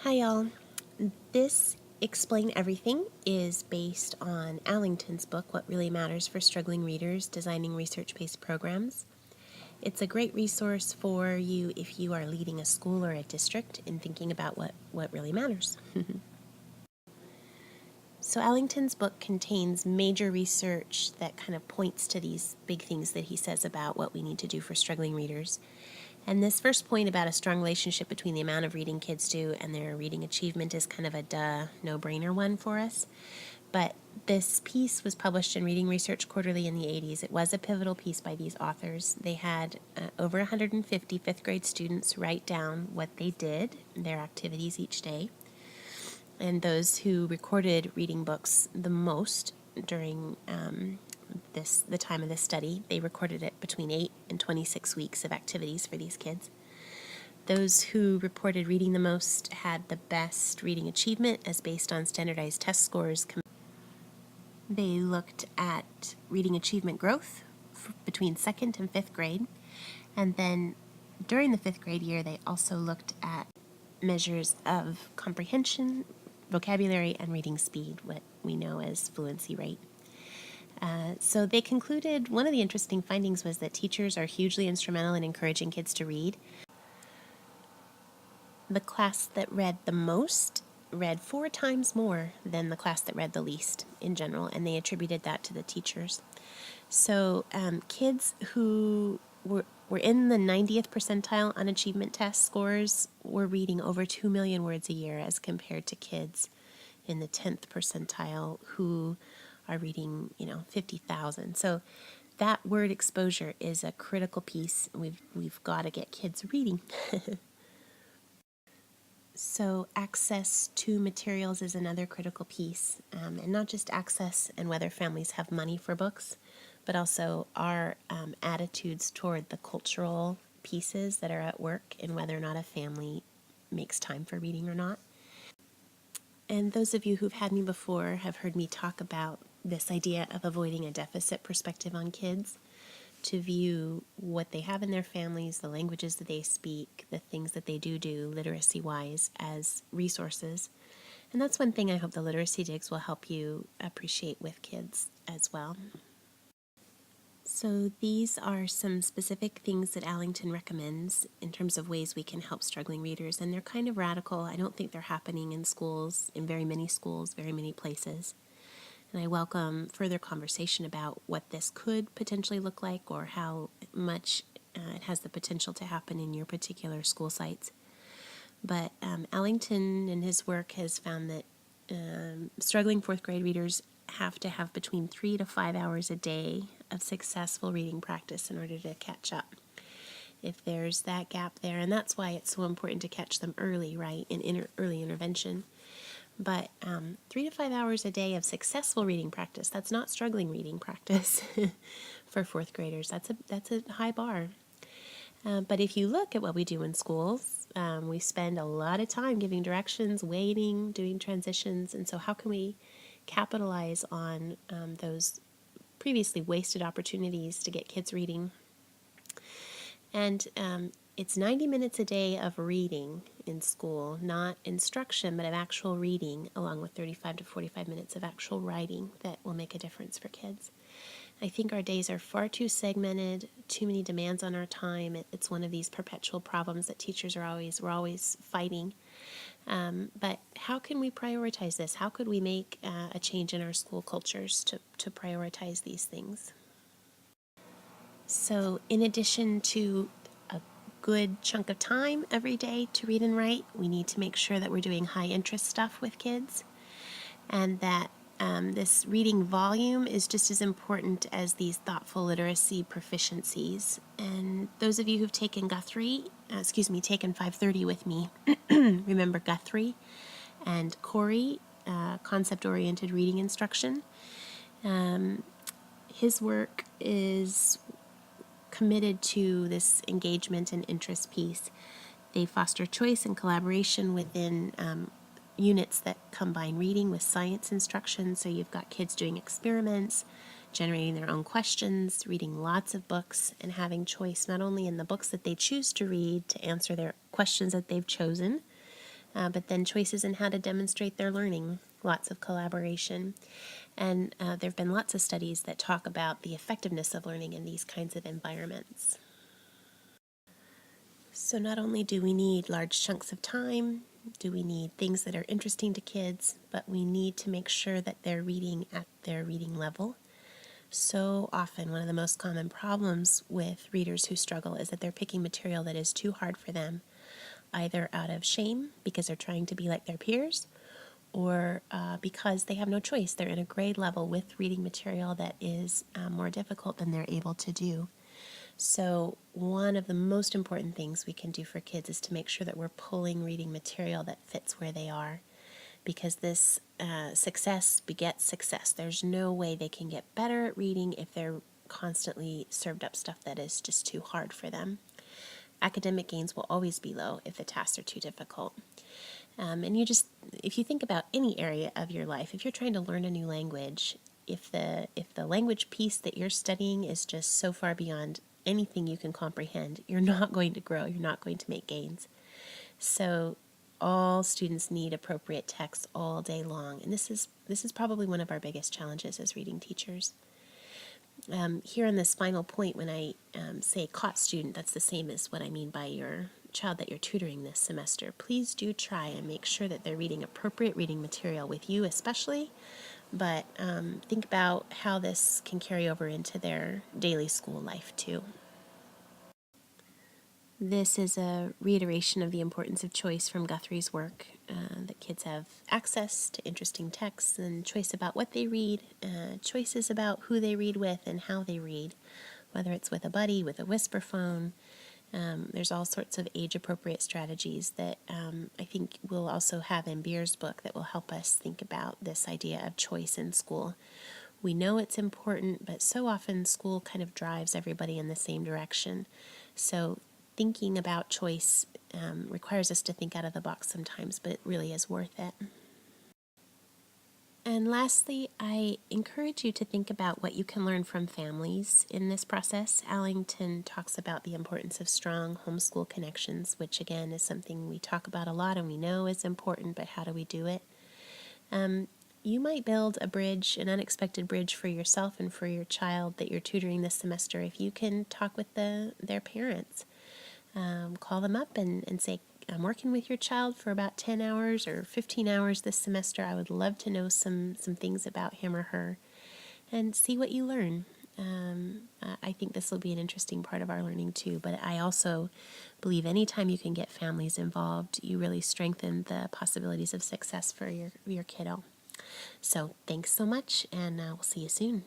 Hi y'all. This Explain Everything is based on Allington's book, What Really Matters for Struggling Readers, Designing Research-Based Programs. It's a great resource for you if you are leading a school or a district in thinking about what really matters. So Allington's book contains major research that kind of points to these big things that he says about what we need to do for struggling readers. And this first point about a strong relationship between the amount of reading kids do and their reading achievement is kind of a no-brainer one for us. But this piece was published in Reading Research Quarterly in the 80s. It was a pivotal piece by these authors. They had over 150 fifth grade students write down what they did, their activities each day. And those who recorded reading books the most during the time of this study, they recorded it between 8 and 26 weeks of activities for these kids. Those who reported reading the most had the best reading achievement as based on standardized test scores. They looked at reading achievement growth between 2nd and 5th grade, and then during the 5th grade year they also looked at measures of comprehension, vocabulary, and reading speed, what we know as fluency rate. So they concluded one of the interesting findings was that teachers are hugely instrumental in encouraging kids to read. The class that read the most read 4 times more than the class that read the least in general, and they attributed that to the teachers. So kids who were in the 90th percentile on achievement test scores were reading over 2 million words a year as compared to kids in the 10th percentile who are reading, 50,000. So that word exposure is a critical piece. We've got to get kids reading. So access to materials is another critical piece, and not just access and whether families have money for books, but also our attitudes toward the cultural pieces that are at work and whether or not a family makes time for reading or not. And those of you who've had me before have heard me talk about this idea of avoiding a deficit perspective on kids, to view what they have in their families, the languages that they speak, the things that they do literacy-wise as resources. And that's one thing I hope the Literacy Digs will help you appreciate with kids as well. So these are some specific things that Allington recommends in terms of ways we can help struggling readers, and they're kind of radical. I don't think they're happening in schools, in very many schools, very many places. And I welcome further conversation about what this could potentially look like or how much it has the potential to happen in your particular school sites. But Allington in his work has found that struggling fourth grade readers have to have between 3 to 5 hours a day of successful reading practice in order to catch up. If there's that gap there, and that's why it's so important to catch them early, right, in early intervention. But 3 to 5 hours a day of successful reading practice, that's not struggling reading practice for fourth graders. That's a high bar. But if you look at what we do in schools, we spend a lot of time giving directions, waiting, doing transitions. And so how can we capitalize on those previously wasted opportunities to get kids reading? And it's 90 minutes a day of reading in school, not instruction, but of actual reading, along with 35 to 45 minutes of actual writing that will make a difference for kids. I think our days are far too segmented, too many demands on our time. It's one of these perpetual problems that teachers we're always fighting. But how can we prioritize this? How could we make a change in our school cultures to prioritize these things? So in addition to a good chunk of time every day to read and write, we need to make sure that we're doing high interest stuff with kids, and that this reading volume is just as important as these thoughtful literacy proficiencies. And those of you who've taken taken 530 with me, remember Guthrie and Corey, concept-oriented reading instruction. His work is committed to this engagement and interest piece. They foster choice and collaboration within units that combine reading with science instruction. So you've got kids doing experiments, generating their own questions, reading lots of books, and having choice not only in the books that they choose to read to answer their questions that they've chosen, but then choices in how to demonstrate their learning, lots of collaboration. And there have been lots of studies that talk about the effectiveness of learning in these kinds of environments. So not only do we need large chunks of time, do we need things that are interesting to kids, but we need to make sure that they're reading at their reading level. So often, one of the most common problems with readers who struggle is that they're picking material that is too hard for them, either out of shame because they're trying to be like their peers, or because they have no choice. They're in a grade level with reading material that is more difficult than they're able to do. So one of the most important things we can do for kids is to make sure that we're pulling reading material that fits where they are, because this success begets success. There's no way they can get better at reading if they're constantly served up stuff that is just too hard for them. Academic gains will always be low if the tasks are too difficult. And if you think about any area of your life, if you're trying to learn a new language, if the language piece that you're studying is just so far beyond anything you can comprehend, you're not going to grow, you're not going to make gains. So all students need appropriate text all day long, and this is probably one of our biggest challenges as reading teachers. Here on this final point, when I say caught student, that's the same as what I mean by your child that you're tutoring this semester. Please do try and make sure that they're reading appropriate reading material with you especially, but think about how this can carry over into their daily school life too. This is a reiteration of the importance of choice from Guthrie's work, that kids have access to interesting texts and choice about what they read, choices about who they read with and how they read, whether it's with a buddy, with a whisper phone. There's all sorts of age-appropriate strategies that I think we'll also have in Beer's book that will help us think about this idea of choice in school. We know it's important, but so often school kind of drives everybody in the same direction. So thinking about choice requires us to think out of the box sometimes, but it really is worth it. And lastly, I encourage you to think about what you can learn from families in this process. Allington talks about the importance of strong homeschool connections, which again is something we talk about a lot and we know is important, but how do we do it? You might build a bridge, an unexpected bridge for yourself and for your child that you're tutoring this semester if you can talk with their parents. Call them up and say, I'm working with your child for about 10 hours or 15 hours this semester. I would love to know some things about him or her, and see what you learn. I think this will be an interesting part of our learning too, but I also believe anytime you can get families involved, you really strengthen the possibilities of success for your kiddo. So thanks so much, and we'll see you soon.